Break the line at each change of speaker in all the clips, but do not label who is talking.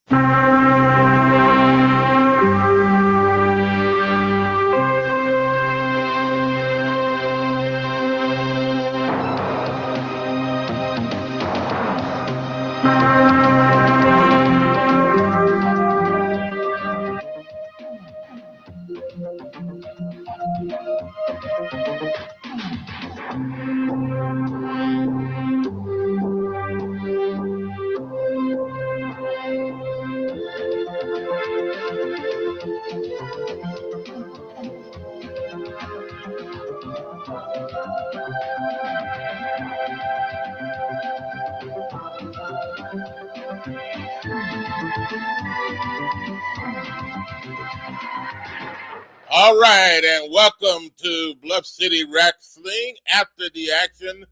All right, and welcome to Bluff City Wrestling after the action.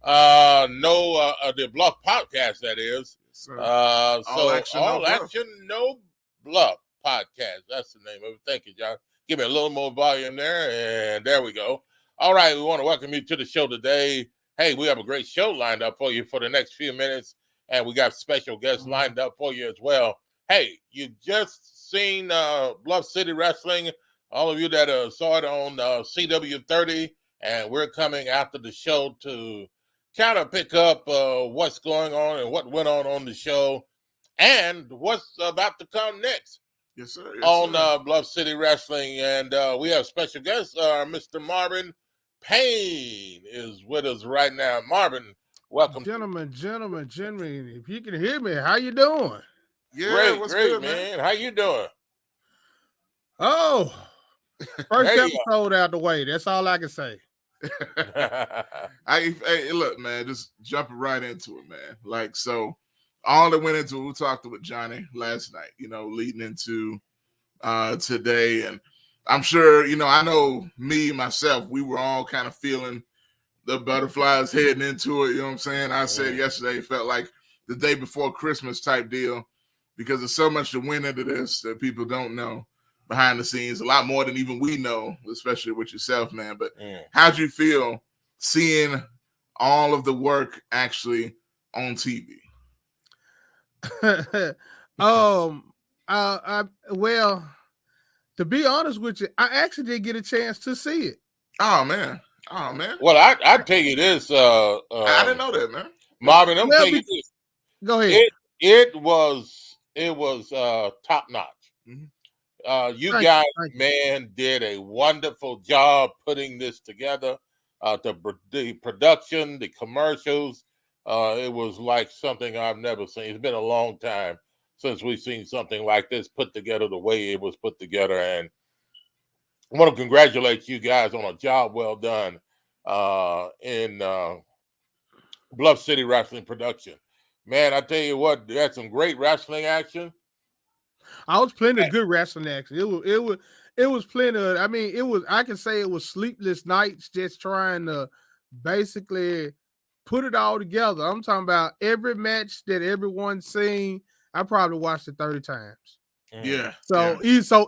The Bluff podcast, that is.
All action,
no Bluff podcast. That's the name of it. Thank you, John. Give me a little more volume there, and there we go. All right, we want to welcome you to the show today. Hey, we have a great show lined up for you for the next few minutes, and we got special guests lined up for you as well. Hey, you just seen Bluff City Wrestling. All of you that saw it on CW30, and we're coming after the show to kind of pick up what's going on and what went on the show and what's about to come next.
Yes, sir.
On Bluff City Wrestling. And we have special guest, Mr. Marvin Payne is with us right now. Marvin, welcome.
Gentlemen, if you can hear me, how you doing?
Yeah,
Great,
good,
man. How you doing?
Oh, first episode out the way. That's all I can say.
Hey, look, man, just jumping right into it, man. Like, so all that went into it, we talked with Johnny last night, leading into today. And I'm sure, I know myself, we were all kind of feeling the butterflies heading into it. You know what I'm saying? I said yesterday, it felt like the day before Christmas type deal because there's so much that went into this that people don't know. Behind the scenes, a lot more than even we know, especially with yourself, man. But how'd you feel seeing all of the work actually on TV?
Well, to be honest with you, I actually did get a chance to see it.
Oh man.
Well, I tell you this.
I didn't know that, man.
Marvin, I'm telling you this.
Go ahead.
It was top notch.
Mm-hmm.
You guys, man, did a wonderful job putting this together. The production, the commercials, it was like something I've never seen. It's been a long time since we've seen something like this put together the way it was put together. And I want to congratulate you guys on a job well done in Bluff City Wrestling production. Man, I tell you what, they had some great wrestling action.
I was plenty of good wrestling action. It was plenty of. I mean, I can say it was sleepless nights just trying to basically put it all together. I'm talking about every match that everyone's seen. I probably watched it 30 times.
Yeah.
So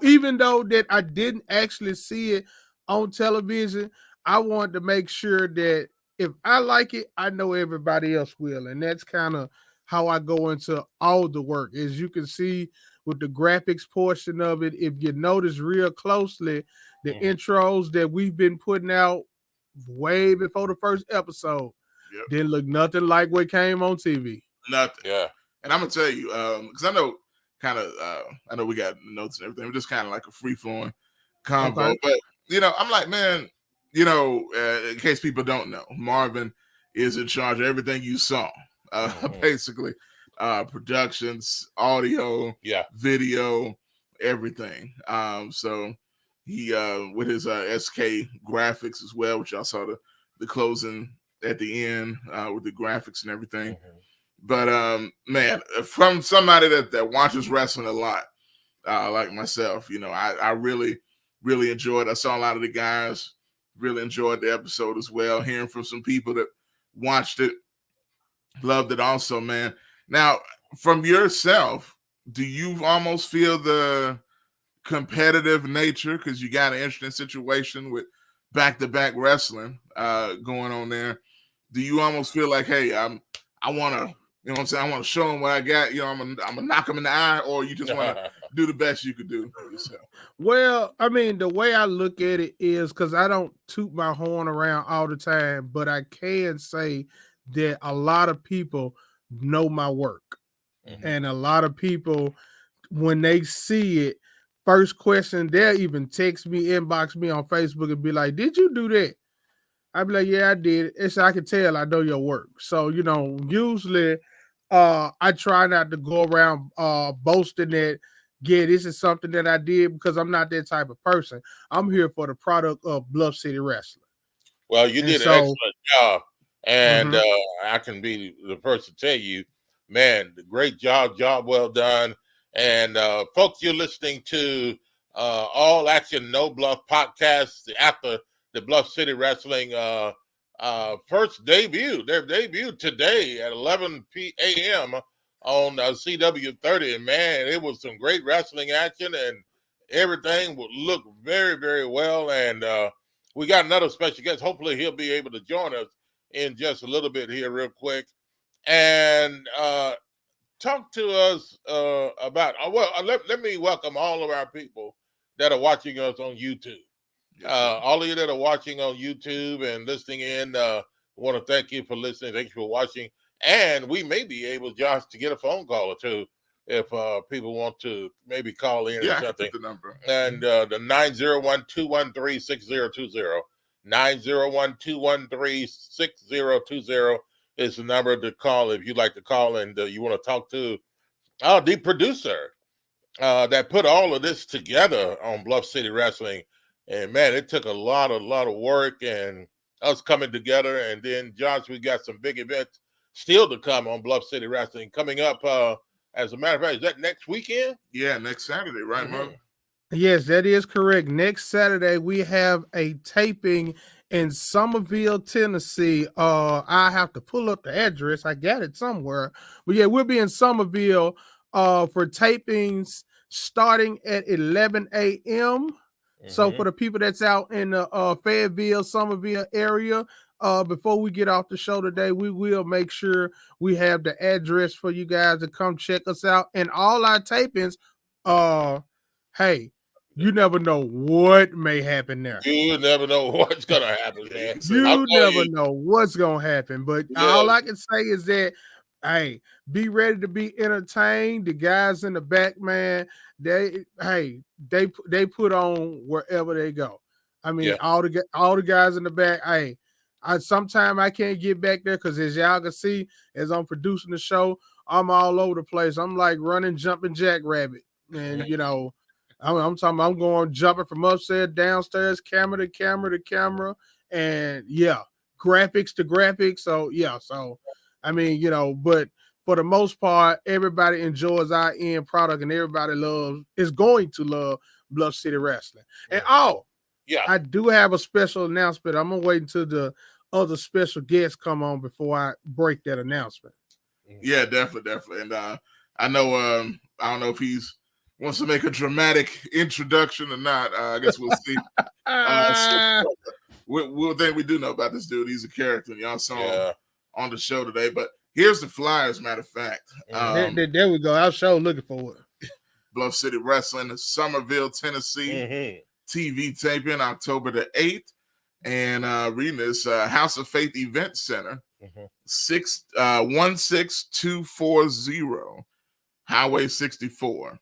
even though that I didn't actually see it on television, I wanted to make sure that if I like it, I know everybody else will, and that's kind of how I go into all the work. As you can see. With the graphics portion of it, if you notice real closely, the intros that we've been putting out way before the first episode didn't look nothing like what came on TV.
Nothing.
Yeah.
And I'm gonna tell you, because I know I know we got notes and everything. We're just kind of like a free-flowing convo. Okay. But I'm like, man, in case people don't know, Marvin is in charge of everything you saw. Basically. Productions, audio, video, everything. So he with his SK graphics as well, which y'all saw the closing at the end with the graphics and everything. But man, from somebody that watches wrestling a lot, like myself, I really enjoyed it. I saw a lot of the guys really enjoyed the episode as well. Hearing from some people that watched it, loved it also, man. Now, from yourself, do you almost feel the competitive nature because you got an interesting situation with back-to-back wrestling going on there? Do you almost feel like, hey, I want to You know what I'm saying? I want to show them what I got. You know, I'm gonna knock them in the eye, or you just want to do the best you could do yourself.
Well, I mean, the way I look at it is because I don't toot my horn around all the time, but I can say that a lot of people know my work.
Mhm.
And a lot of people, when they see it, first question, they'll even text me, inbox me on Facebook and be like, "Did you do that?" I'd be like, "Yeah, I did." It's I can tell I know your work. So, usually I try not to go around boasting that, yeah, this is something that I did, because I'm not that type of person. I'm here for the product of Bluff City Wrestling.
Well, you
And
did an
so,
excellent job, and
mhm.
I can be the person to tell you, man, great job, job well done. And folks, you're listening to All Action No Bluff podcast after the Bluff City Wrestling first debut. Their debut today at 11 a.m. on CW30. And man, it was some great wrestling action, and everything would look very, very well. And we got another special guest. Hopefully, he'll be able to join us in just a little bit here, real quick, and talk to us about. Let me welcome all of our people that are watching us on YouTube.
Yes,
All of you that are watching on YouTube and listening in, want to thank you for listening. Thank you for watching. And we may be able, Josh, to get a phone call or two if people want to maybe call in or
I can
something.
put the number.
And the 901-213-6020. 901-213-6020 is the number to call if you'd like to call and you want to talk to the producer that put all of this together on Bluff City Wrestling. And man, it took a lot of work and us coming together. And then, Josh, we got some big events still to come on Bluff City Wrestling coming up. As a matter of fact, is that next weekend?
Yeah, next Saturday, right, Mark?
Yes, that is correct. Next Saturday, we have a taping in Somerville, Tennessee. I have to pull up the address. I got it somewhere. But yeah, we'll be in Somerville for tapings starting at 11 a.m. So for the people that's out in the Fayetteville, Somerville area, before we get off the show today, we will make sure we have the address for you guys to come check us out. And all our tapings, hey, you never know what may happen there.
You never know what's gonna happen, man.
You never know what's gonna happen. But all I can say is that, hey, be ready to be entertained. The guys in the back, man, they put on wherever they go. I mean, all the guys in the back, hey. Sometimes I can't get back there because, as y'all can see, as I'm producing the show, I'm all over the place. I'm like running, jumping jackrabbit, and I'm talking. I'm going jumping from upstairs, downstairs, camera to camera to camera, and graphics to graphics. So I mean, but for the most part, everybody enjoys our end product, and everybody is going to love Bluff City Wrestling. And I do have a special announcement. I'm gonna wait until the other special guests come on before I break that announcement.
Yeah, definitely. And I know I don't know if he's wants to make a dramatic introduction or not. I guess we'll see. One thing we do know about this dude, he's a character. Y'all saw him on the show today. But here's the flyer, as a matter of fact.
There we go. Our show looking for it.
Bluff City Wrestling, Somerville, Tennessee. TV taping October the 8th. And reading this, House of Faith Event Center, 16240 Highway 64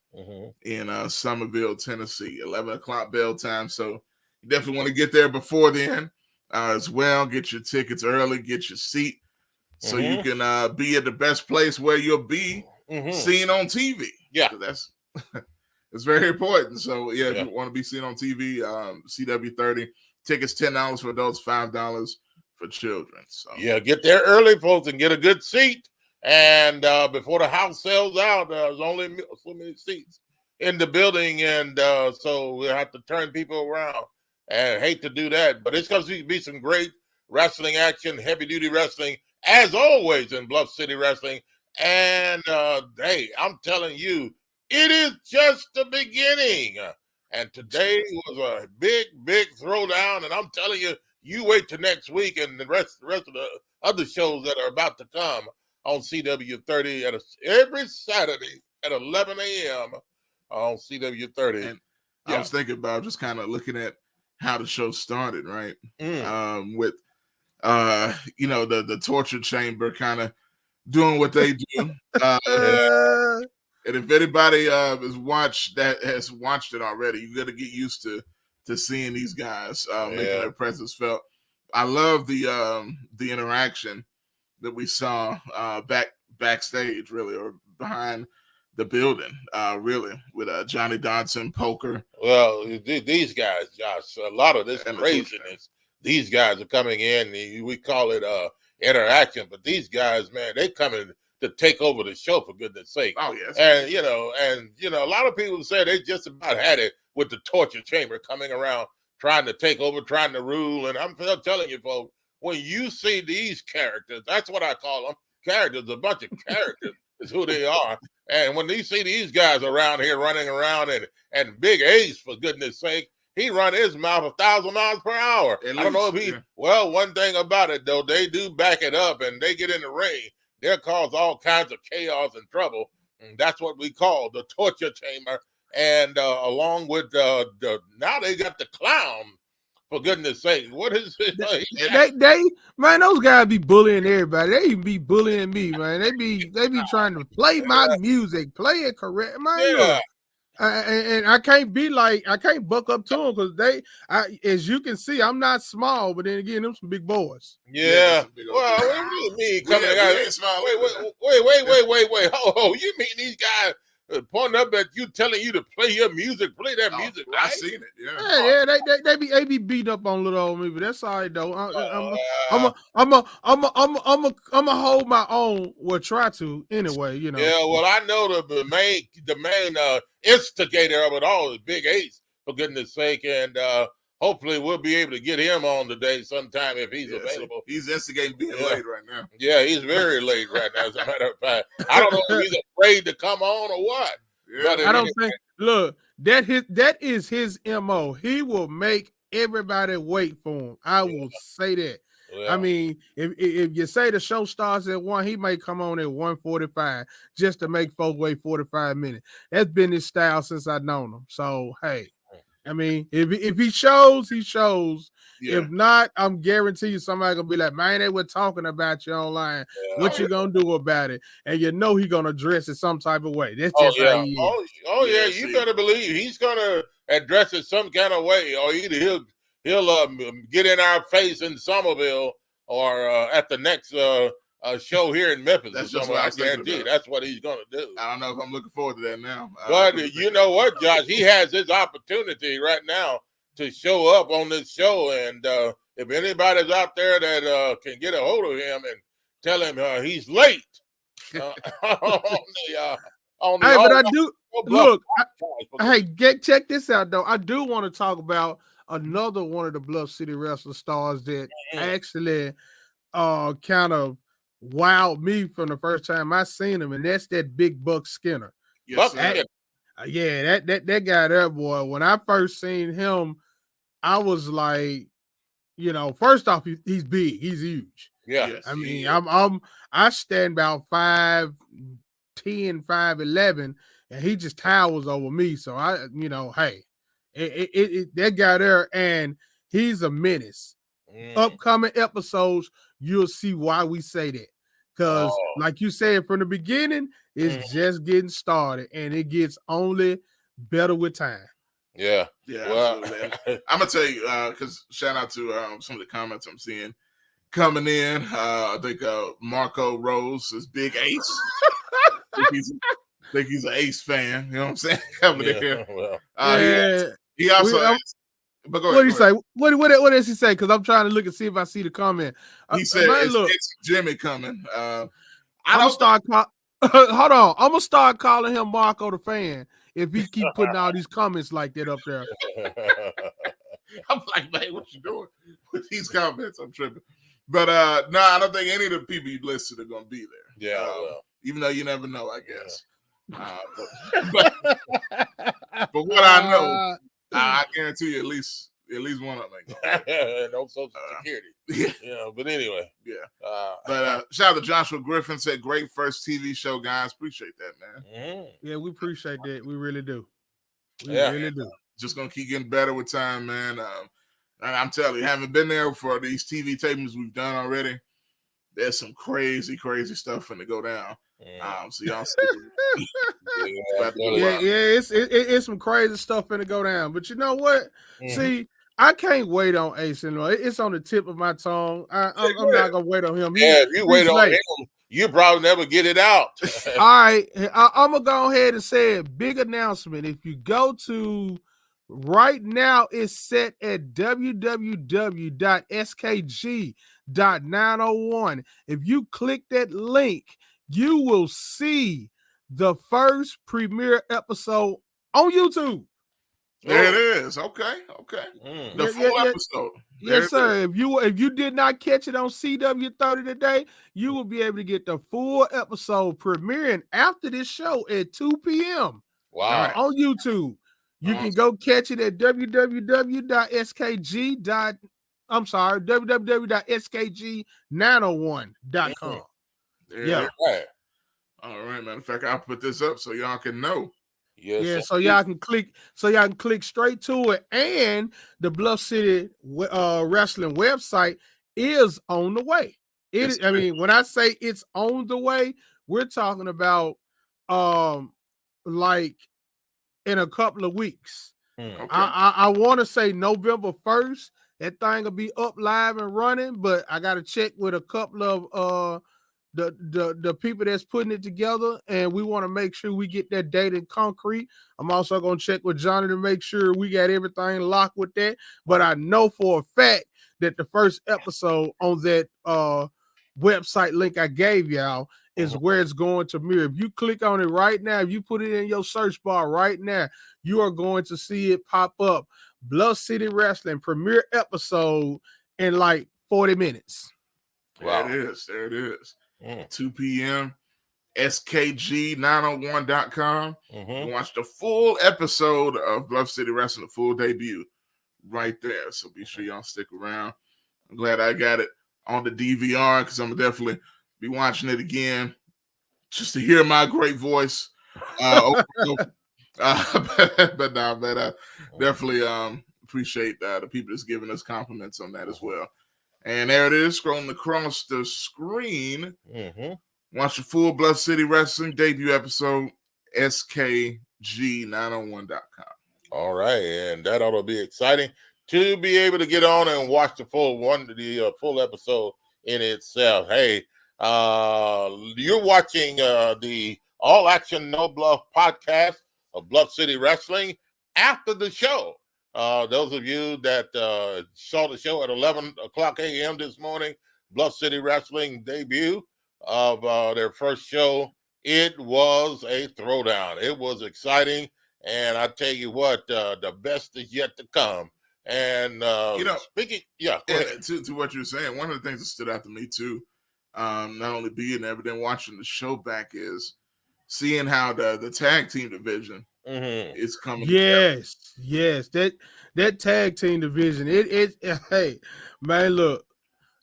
in Somerville, Tennessee. 11 o'clock bell time. So you definitely want to get there before then as well. Get your tickets early, get your seat so you can be at the best place where you'll be seen on TV.
Yeah.
So that's it's very important. So if you want to be seen on TV, CW30, tickets $10 for adults, $5 for children. So
get there early, folks, and get a good seat. And before the house sells out, there's only so many seats in the building, and so we'll have to turn people around. And hate to do that, but it's going to be some great wrestling action, heavy duty wrestling, as always in Bluff City Wrestling. And hey, I'm telling you, it is just the beginning. And today was a big throwdown. And I'm telling you, you wait till next week and the rest of the other shows that are about to come on CW30 every Saturday at 11 a.m. on CW30.
And I was thinking about just kind of looking at how the show started, right? With the torture chamber kind of doing what they do. And if anybody has watched it already, you got to get used to seeing these guys making their presence felt. I love the interaction that we saw backstage, really, or behind the building, really, with Johnny Dodson, Poker.
Well, these guys, Josh, a lot of this craziness. These guys are coming in. We call it interaction, but these guys, man, they coming to take over the show, for goodness sake.
Oh yes.
And a lot of people say they just about had it with the torture chamber coming around, trying to take over, trying to rule. And I'm telling you, folks, when you see these characters, that's what I call them, characters. A bunch of characters is who they are. And when you see these guys around here running around, and Big Ace, for goodness sake, he run his mouth 1,000 miles per hour. I don't know if he. Yeah. Well, one thing about it though, they do back it up, and they get in the ring. They'll cause all kinds of chaos and trouble. And that's what we call the torture chamber. And along with now they got the clown. For goodness sake, what is it?
They man, those guys be bullying everybody. They even be bullying me, man. They be trying to play my music, play it correct, man. Yeah. Look, and I can't buck up to them because as you can see, I'm not small, but then again, them some big boys.
Yeah. Well, what do you mean coming out? Wait. Oh, you mean these guys pointing up at you, telling you to play your music, play that music? Right?
I seen it. Yeah.
They be beat up on little old me, but that's all right though. I'm a hold my own. Well, try to anyway. You know.
Yeah. Well, I know the main instigator of it all is Big Ace, for goodness sake, and hopefully we'll be able to get him on today sometime if he's available.
He's instigating being late right now.
Yeah, he's very late right now. As a matter of fact, I don't know if he's afraid to come on or what.
Yeah. But I don't think. Look, that is his MO. He will make everybody wait for him. I will say that. Yeah. I mean, if you say the show starts at 1, he may come on at 1:45 just to make folks wait 45 minutes. That's been his style since I've known him. So, hey, I mean, if he shows, he shows. Yeah. If not, I'm guarantee you somebody gonna be like, man, they were talking about you online. Yeah. What you gonna do about it? And you know he gonna address it some type of way. That's just how he is.
You better believe he's gonna address it some kind of way, or either he'll get in our face in Somerville or at the next show here in Memphis.
That's just what I guarantee.
That's what he's going to do.
I don't know if I'm looking forward to that now.
But you know what, Josh? He has his opportunity right now to show up on this show. And if anybody's out there that can get a hold of him and tell him he's late.
Check this out, though. I do want to talk about another one of the Bluff City Wrestling stars that actually kind of wowed me from the first time I seen him, and that's that Big Buck Skinner.
Yes,
that guy there, boy. When I first seen him, I was like, first off, he's big, he's huge.
Yeah, yes,
I mean, I stand about 5'10", 5'11", and he just towers over me. So hey. That guy there, and he's a menace. Upcoming episodes, you'll see why we say that. Because, like you said from the beginning, it's just getting started, and it gets only better with time.
Yeah.
Well, I'm gonna tell you, because shout out to some of the comments I'm seeing coming in. I think Marco Rose is Big Ace. I think he's an Ace fan. You know what I'm saying? Coming in here. Well, he also. But
what did he say? What does he say? Because I'm trying to look and see if I see the comment.
He said, "It's Jimmy coming."
I'm gonna start. Hold on. I'm gonna start calling him Marco the fan if he keep putting all these comments like that up there.
I'm like, man, what you doing with these comments? I'm tripping. But no, I don't think any of the people you listed are gonna be there.
Yeah.
Even though you never know, I guess. But what I know. I guarantee you, at least At least one of them ain't gonna.
No Social Security.
Yeah.
But anyway.
Yeah. But shout out to Joshua Griffin, said great first TV show, guys. Appreciate that, man.
Yeah, we appreciate that. We really do. We
Yeah.
really do.
Just gonna keep getting better with time, man. And I'm telling you, haven't been there for these TV tapings we've done already. There's some crazy stuff finna go down. So y'all
it's some crazy stuff finna go down. But you know what? See, I can't wait on Ace anymore. It's on the tip of my tongue. I'm not gonna wait on him.
If you wait on him, you probably never get it out.
All right, I'm gonna go ahead and say a big announcement. If you go to right now, it's set at www.skg.901. If you click that link, you will see the first premiere episode on YouTube.
There it is. Okay. The full episode.
Yes, sir. If you did not catch it on CW30 today, you will be able to get the full episode premiering after this show at 2 p.m.
Wow.
On YouTube. You can go catch it at www.skg901.com.
Yeah. All right, matter of fact, I'll put this up so y'all can know.
Yes, so y'all can click straight to it. And the Bluff City Wrestling website is on the way. I mean, when I say it's on the way, we're talking about like in a couple of weeks.
Okay.
I want to say November 1st, that thing will be up live and running, but I got to check with a couple of the people that's putting it together, and we want to make sure we get that date in concrete. I'm also going to check with Johnny to make sure we got everything locked with that. But I know for a fact that the first episode on that website link I gave y'all is where it's going to mirror. If you click on it right now, if you put it in your search bar right now, you are going to see it pop up. Bluff City Wrestling premiere episode in like 40 minutes.
Wow. There it is. 2 p.m. skg901.com. Watch the full episode of Bluff City Wrestling, the full debut right there. So be sure y'all stick around. I'm glad I got it on the DVR because I'm definitely be watching it again just to hear my great voice. But definitely appreciate the people that's giving us compliments on that as well. And there it is, scrolling across the screen. Watch the full Bluff City Wrestling debut episode, skg901.com.
All right, and that ought to be exciting to be able to get on and watch the full episode in itself. Hey, you're watching the All Action No Bluff podcast of Bluff City Wrestling after the show. Those of you that saw the show at 11 o'clock a.m. this morning, Bluff City Wrestling debut of their first show, it was a throwdown. It was exciting, and I tell you what, the best is yet to come. And speaking,
to what you're saying, one of the things that stood out to me too, not only being there but then watching the show back, is seeing how the tag team division is coming.
Yes, that tag team division. Hey, man, look,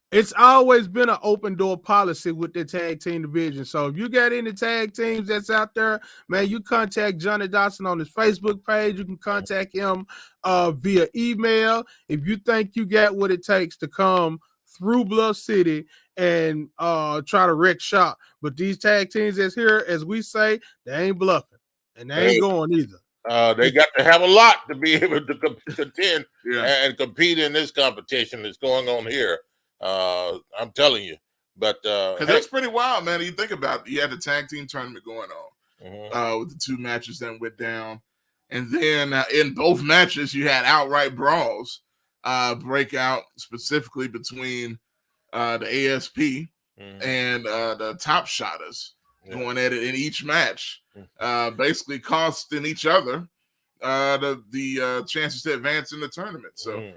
it's always been an open door policy with the tag team division. So if you got any tag teams that's out there, man, you contact Johnny Dotson on his Facebook page. You can contact him via email. If you think you got what it takes to come through Bluff City and try to wreck shop. But these tag teams that's here, as we say, they ain't bluffing. And they ain't going either.
They got to have a lot to be able to contend and compete in this competition that's going on here. I'm telling you. But
because that's pretty wild, man. You think about it, you had the tag team tournament going on with the two matches that went down. And then in both matches, you had outright brawls break out specifically between the ASP and the Top Shotters going at it in each match, basically costing each other the chances to advance in the tournament. So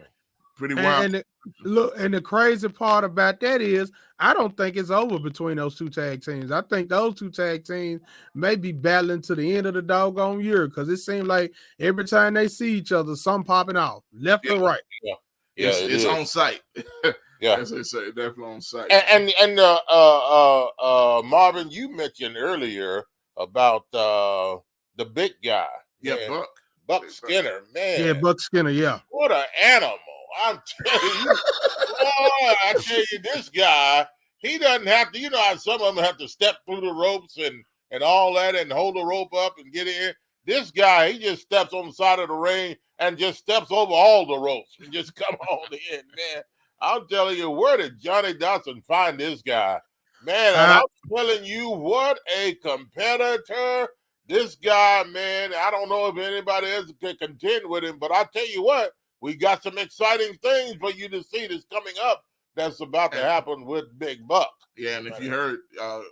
Pretty wild.
And the crazy part about that is, I don't think it's over between those two tag teams. I think those two tag teams may be battling to the end of the doggone year, because it seems like every time they see each other, something popping off, left or right.
Yeah,
it's on site.
Yeah,
as they say, definitely on site.
And Marvin, you mentioned earlier about the big guy.
Yeah,
man. Buck Skinner, man.
Yeah, Buck Skinner. Yeah,
what an animal! I'm telling you, boy, I tell you, this guy, he doesn't have to. You know how some of them have to step through the ropes and all that, and hold the rope up and get in. This guy, he just steps on the side of the ring and just steps over all the ropes and just come on in, man. I'm telling you, where did Johnny Dawson find this guy? Man, and I'm telling you, what a competitor. This guy, man, I don't know if anybody else can contend with him, but I tell you what, we got some exciting things for you to see that's coming up that's about to happen with Big Buck.
Yeah, and if you heard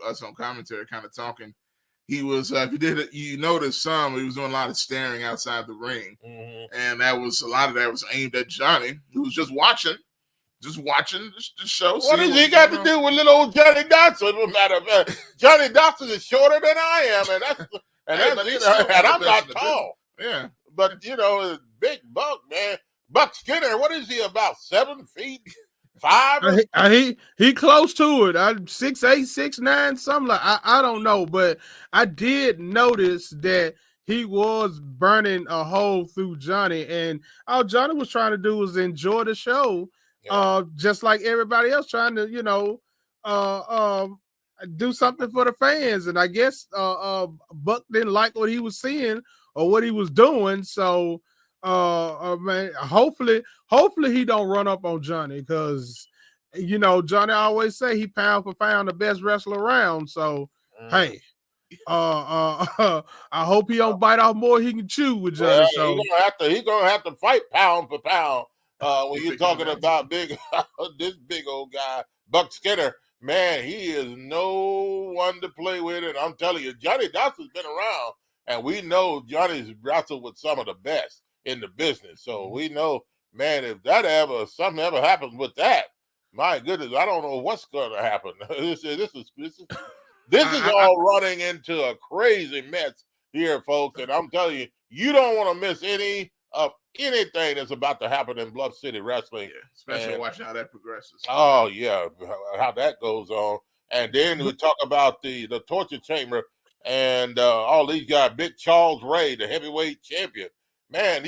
us on commentary kind of talking, he was, if you did it, you noticed he was doing a lot of staring outside the ring.
Mm-hmm.
And a lot of that was aimed at Johnny, who was just watching the show.
What does he got to do with little old Johnny Dawson? No matter of fact, Johnny Dawson is shorter than I am, and I'm not tall.
Yeah,
but Big Buck, man, Buck Skinner. What is he, about 7 feet? 5?
He close to it. 6'8", 6'9", something like. I don't know, but I did notice that he was burning a hole through Johnny, and all Johnny was trying to do was enjoy the show, just like everybody else trying to, do something for the fans. And I guess Buck didn't like what he was seeing or what he was doing, so. Man, hopefully he don't run up on Johnny, because Johnny always say he pound for pound the best wrestler around. So hey, I hope he don't bite off more he can chew with Johnny.
Well,
so
he's gonna have to fight pound for pound when you're talking about this big old guy, Buck Skinner. Man, he is no one to play with, and I'm telling you, Johnny Dawson's been around, and we know Johnny's wrestled with some of the best in the business. So we know, man, if something ever happens with that, my goodness, I don't know what's going to happen. This is all running into a crazy mess here, folks. And I'm telling you, you don't want to miss any of anything that's about to happen in Bluff City Wrestling.
Yeah, especially watching how that progresses.
Oh yeah, how that goes on. And then we talk about the torture chamber and all these guys. Big Charles Ray, the heavyweight champion. Man,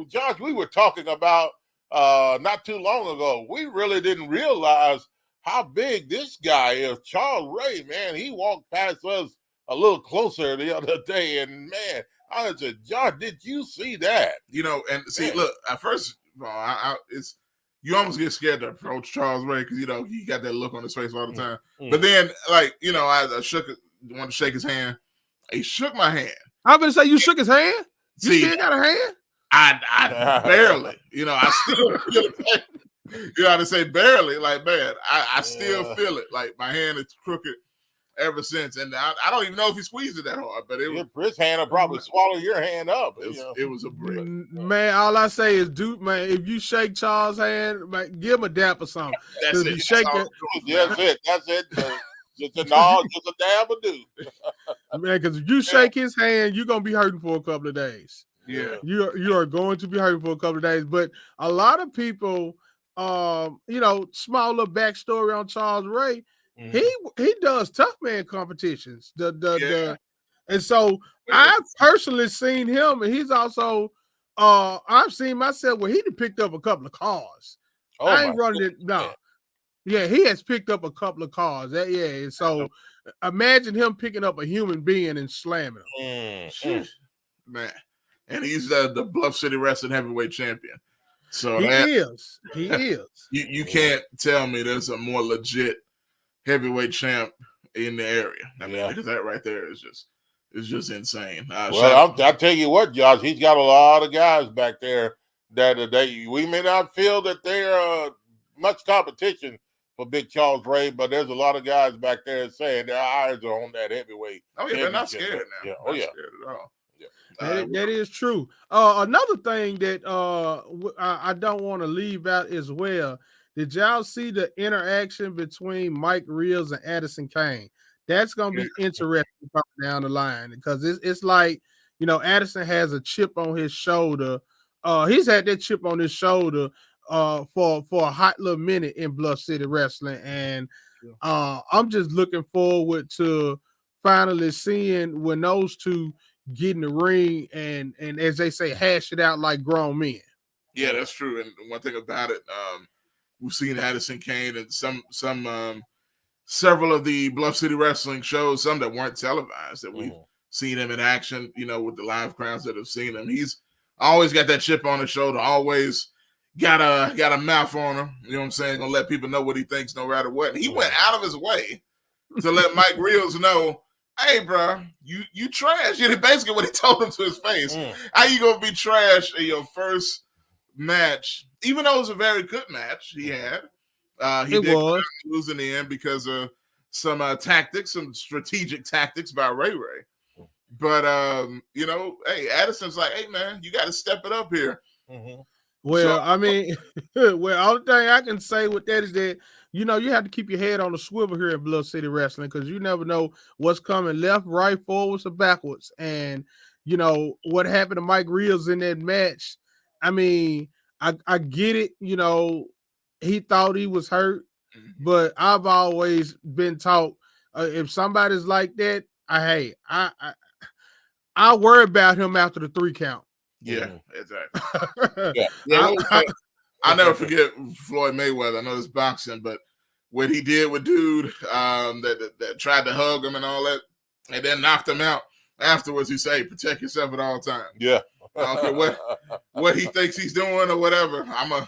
Josh, we were talking about not too long ago. We really didn't realize how big this guy is. Charles Ray, man, he walked past us a little closer the other day, and man, I said, Josh, did you see that?
And see, look, at first, you almost get scared to approach Charles Ray because he got that look on his face all the time. Mm-hmm. But then, I wanted to shake his hand. He shook my hand.
I was gonna say, you shook his hand. You still got a hand?
I barely, I still feel it. You got to say barely, like, man, I still feel it. Like, my hand is crooked ever since. And I don't even know if he squeezed it that hard, but
his hand will probably swallow your hand up.
It was a brick.
Man, all I say is, dude, man, if you shake Charles' hand, man, give him a dap or something.
That's it.
That's it. Just a nod, just a dab of do.
Man, because if you shake his hand, you're going to be hurting for a couple of days.
Yeah.
You are going to be hurting for a couple of days. But a lot of people, small little backstory on Charles Ray, he does tough man competitions. And so I've personally seen him, and he's also, I've seen myself where he picked up a couple of cars. I ain't running it. No. Yeah, he has picked up a couple of cars. So imagine him picking up a human being and slamming him.
Man. And he's the Bluff City Wrestling Heavyweight Champion. So
he is.
You can't tell me there's a more legit heavyweight champ in the area. Because that right there is just insane.
Well, I'll tell you what, Josh, he's got a lot of guys back there that we may not feel that they're much competition for Big Charles Ray, but there's a lot of guys back there saying their eyes are on that heavyweight.
Oh yeah, they're not scared now.
Yeah.
Not scared at all.
That is true. Another thing that I don't want to leave out as well. Did y'all see the interaction between Mike Reels and Addison Kane? That's gonna be interesting down the line because it's like, you know, Addison has a chip on his shoulder. He's had that chip on his shoulder for a hot little minute in Bluff City Wrestling, and I'm just looking forward to finally seeing when those two get in the ring and as they say, hash it out like grown men.
Yeah, that's true. And one thing about it, we've seen Addison Kane and several of the Bluff City Wrestling shows, some that weren't televised, that we've seen him in action, you know, with the live crowds that have seen him. He's always got that chip on his shoulder, always got a mouth on him. You know what I'm saying? Gonna let people know what he thinks no matter what. And he went out of his way to let Mike Reels know, hey, bro, you trash. You know, basically what he told him to his face. How you gonna be trash in your first match? Even though it was a very good match he had. He did lose in the end because of some tactics, some strategic tactics by Ray Ray. But you know, hey, Addison's like, hey man, you got to step it up here.
Well, I mean, all the thing I can say with that is that, you know, you have to keep your head on the swivel here in Bluff City Wrestling because you never know what's coming left, right, forwards, or backwards. And, you know, what happened to Mike Reels in that match, I mean, I get it, you know, he thought he was hurt, but I've always been taught if somebody's like that, I worry about him after the 3 count.
Yeah, exactly. I'll never forget Floyd Mayweather. I know it's boxing, but what he did with dude that tried to hug him and all that, and then knocked him out afterwards, he said, hey, protect yourself at all times.
Yeah.
I don't care what he thinks he's doing or whatever. I'm gonna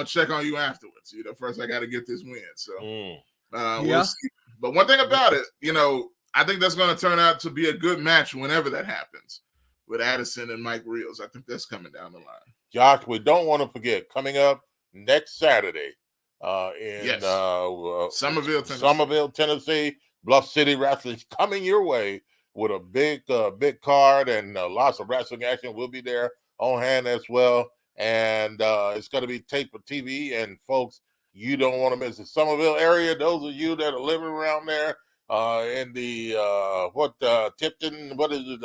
check on you afterwards. You know, first I got to get this win. So we'll see. But one thing about it, you know, I think that's going to turn out to be a good match whenever that happens with Addison and Mike Reels. I think that's coming down the line.
Josh, we don't want to forget coming up next Saturday in Somerville, Tennessee. Bluff City Wrestling's coming your way with a big card and lots of wrestling action. We'll be there on hand as well. And it's going to be taped for TV. And folks, you don't want to miss the Somerville area. Those of you that are living around there in the Tipton, what is it,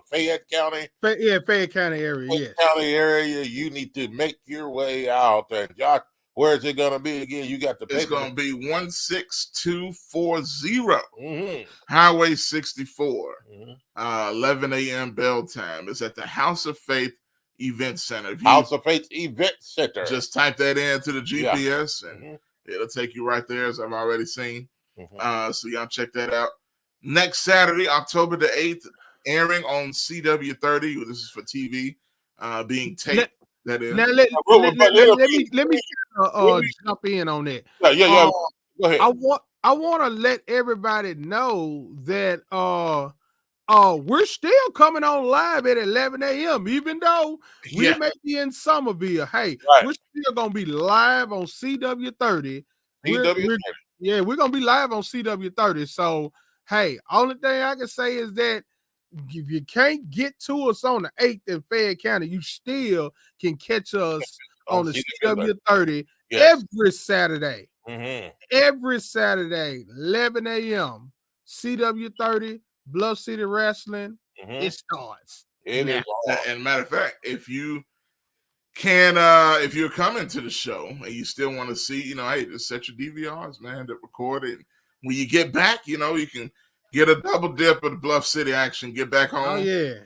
Fayette County?
Fayette County area.
Fayette County area. You need to make your way out. And Josh, where is it going to be again? You got the paper.
It's going to be 16240 Highway 64, 11 a.m. bell time. It's at the House of Faith Event Center.
House of Faith Event Center.
Just type that into the GPS and it'll take you right there, as I've already seen. So y'all check that out. Next Saturday, October the 8th, airing on CW30. This is for TV, being taped. That is.
Now let me jump in on that.
Yeah. Go ahead.
I want to let everybody know that we're still coming on live at 11 a.m. even though we may be in Somerville. Hey, we're still gonna be live on CW30. We're gonna be live on CW30. So hey, only thing I can say is that if you can't get to us on the 8th in Fayette County, you still can catch us on the CW30 every Saturday. Every Saturday, 11 a.m. CW30, Bluff City Wrestling. It starts.
And matter of fact, if you can, if you're coming to the show and you still want to see, you know, hey, just set your DVRs, man, to record it. When you get back, you know, you can get a double dip of the Bluff City action, get back home. And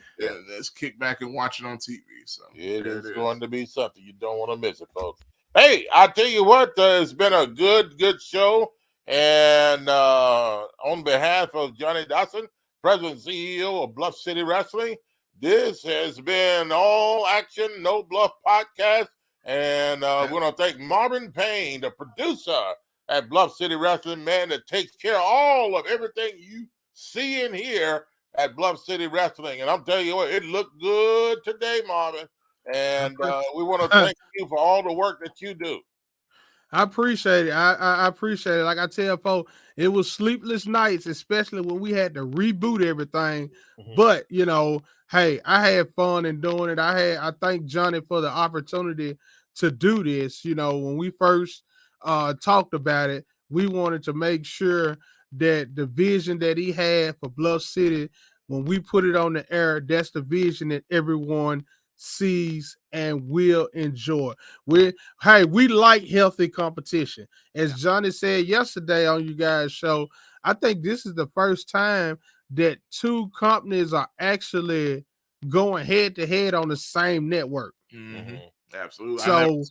let's kick back and watch it on TV. So
it is going to be something. You don't want to miss it, folks. Hey, I tell you what, it's been a good show. And on behalf of Johnny Dawson, President and CEO of Bluff City Wrestling, this has been All Action, No Bluff podcast. And we're going to thank Marvin Payne, the producer at Bluff City Wrestling, man, that takes care of all of everything you see and hear at Bluff City Wrestling. And I'm telling you what, it looked good today, Marvin. And we want to thank you for all the work that you do.
I appreciate it. I appreciate it. Like I tell folks, it was sleepless nights, especially when we had to reboot everything. But, you know, hey, I had fun in doing it. I thank Johnny for the opportunity to do this. You know, when we first talked about it, we wanted to make sure that the vision that he had for Bluff City, when we put it on the air, that's the vision that everyone sees and will enjoy. We like healthy competition. As Johnny said yesterday on you guys' show, I think this is the first time that two companies are actually going head to head on the same network.
Mm-hmm. Absolutely.
So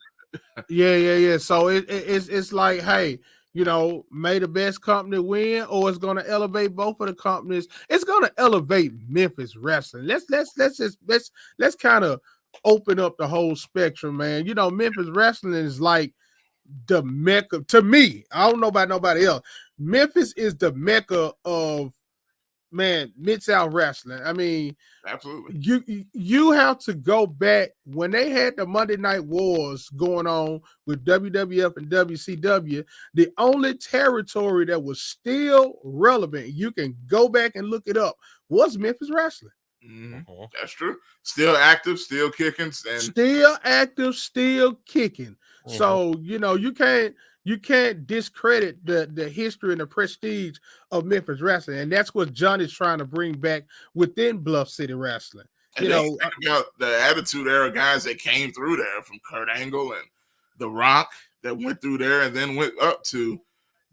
yeah. So it's like, hey, you know, may the best company win, or it's going to elevate both of the companies. It's going to elevate Memphis wrestling. Let's kind of open up the whole spectrum, man. You know, Memphis wrestling is like the mecca to me. I don't know about nobody else. Memphis is the mecca of, man, Mid-South wrestling. I mean,
absolutely.
You have to go back when they had the Monday Night Wars going on with WWF and WCW. The only territory that was still relevant, you can go back and look it up, was Memphis wrestling.
Mm-hmm. That's true. Still active, still kicking, and
still active, still kicking. So you know, you can't discredit the history and the prestige of Memphis wrestling, and that's what Johnny's trying to bring back within Bluff City wrestling.
And you know, think about the Attitude Era guys that came through there, from Kurt Angle and The Rock, that went through there and then went up to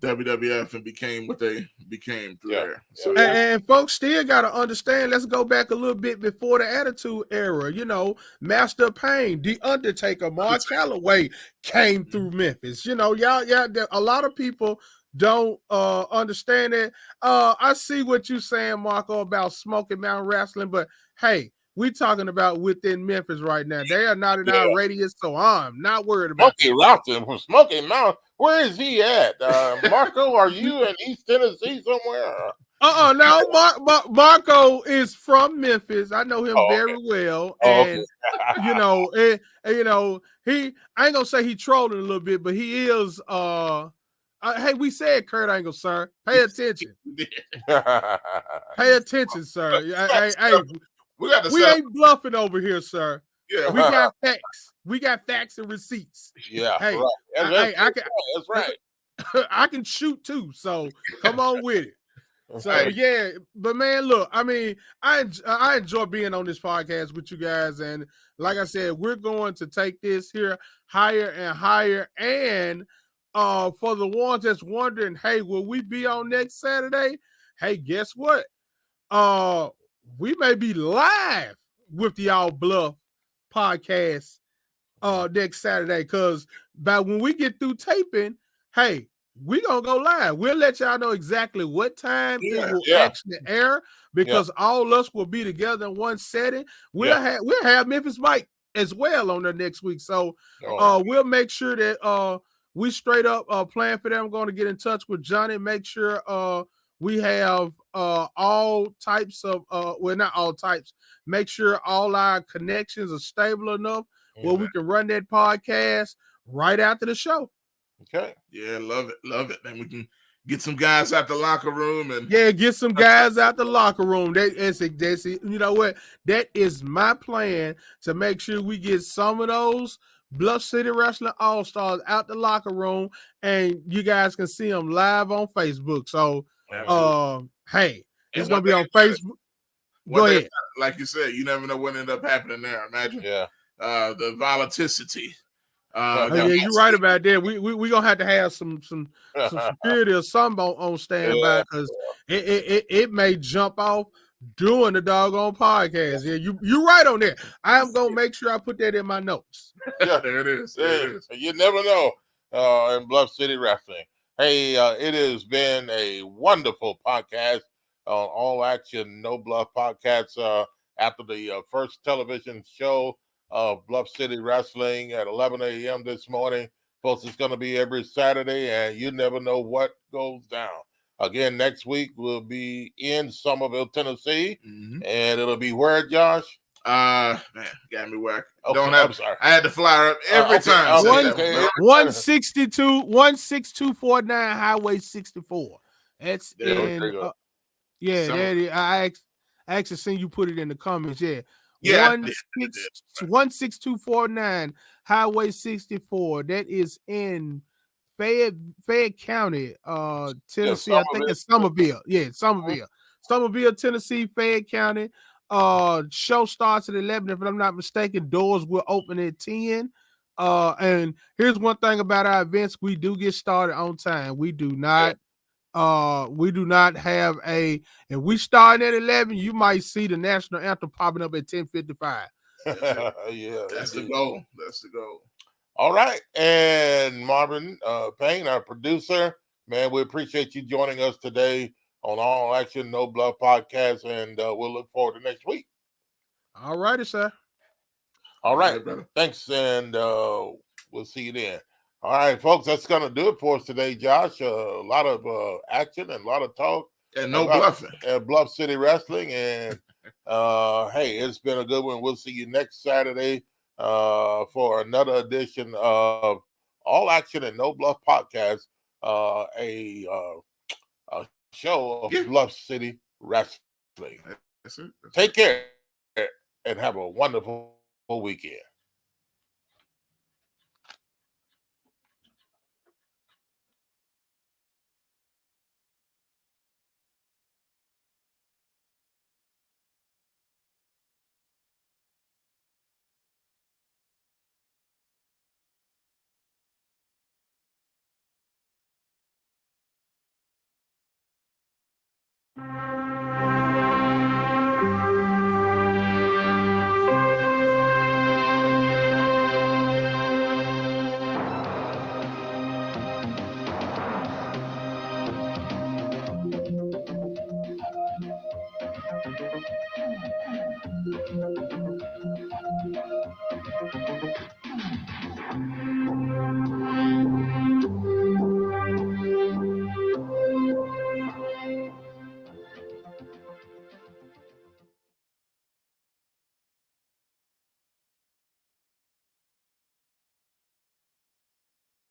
WWF and became what they became through there. So
and folks still got to understand, let's go back a little bit before the Attitude Era. You know, Master of Pain, The Undertaker, Mark Calloway came through Memphis. You know, y'all, a lot of people don't understand it. I see what you're saying, Marco, about Smoky Mountain Wrestling, but hey, we talking about within Memphis right now. They are not in our radius, so I'm not worried about
Smoky Mountain from Smoky Mountain. Where is he at? Marco, are you in East Tennessee somewhere?
No, Marco is from Memphis. I know him very well, and you know, I ain't gonna say he trolling a little bit, but he is. Hey, we said Kurt Angle, sir. Pay attention. Pay attention, sir. Hey, we ain't bluffing over here, sir.
Yeah,
we got facts. We got facts and receipts.
Yeah,
hey,
right. That's right.
I can shoot too, so come on with it. So yeah, but man, look, I mean, I enjoy being on this podcast with you guys, and like I said, we're going to take this here higher and higher. And for the ones that's wondering, hey, will we be on next Saturday? Hey, guess what? We may be live with the All Bluff podcast next Saturday, because by when we get through taping, hey, we're gonna go live. We'll let y'all know exactly what time it will actually air, because all us will be together in one setting. We'll have Memphis Mike as well on there next week. So we'll make sure that we straight up plan for them. I'm going to get in touch with Johnny, make sure we have all types of well, not all types, make sure all our connections are stable enough where we can run that podcast right after the show.
Okay.
Yeah, love it. And we can get some guys out the locker room and
get some guys out the locker room. That's you know what? That is my plan, to make sure we get some of those Bluff City Wrestling All-Stars out the locker room, and you guys can see them live on Facebook. So hey, it's gonna be on Facebook. Go ahead.
Like you said, you never know what ended up happening there. Imagine the volatility.
You're right about that. We gonna have to have some security or something on standby, because it may jump off doing the doggone podcast. Yeah, you right on there. I am gonna make sure I put that in my notes.
Yeah, there it is.
You never know in Bluff City Wrestling. Hey, it has been a wonderful podcast on All Action No Bluff podcast after the first television show of Bluff City Wrestling at 11 a.m. this morning. Folks, it's going to be every Saturday, and you never know what goes down. Again, next week we'll be in Somerville, Tennessee, and it'll be where, Josh?
Man, got me whacked. I'm sorry. I had to fly up every time.
16249 Highway 64. That's in. I I actually seen you put it in the comments. Yeah.
Yeah, I
One
did.
six 16249 Highway 64. That is in Fayette County,
Yeah,
Tennessee.
some
I
of
think
it.
it's Somerville. Yeah, Somerville, Tennessee, Fayette County. Show starts at 11. If I'm not mistaken, doors will open at 10. And here's one thing about our events: we do get started on time. We do not have a, and we starting at 11. You might see the national anthem popping up at 10:55.
Yeah,
That's the
indeed.
goal. That's the goal.
All right. And Marvin Payne, our producer, man, we appreciate you joining us today on All Action No Bluff podcast, and we'll look forward to next week.
All righty, sir.
All right.
brother.
Thanks, and we'll see you then. All right, folks, that's going to do it for us today, Josh. A lot of action and a lot of talk.
And no bluffing.
At Bluff City Wrestling. And hey, it's been a good one. We'll see you next Saturday for another edition of All Action and No Bluff podcast, a show of Bluff City Wrestling.
That's it.
Take care and have a wonderful weekend.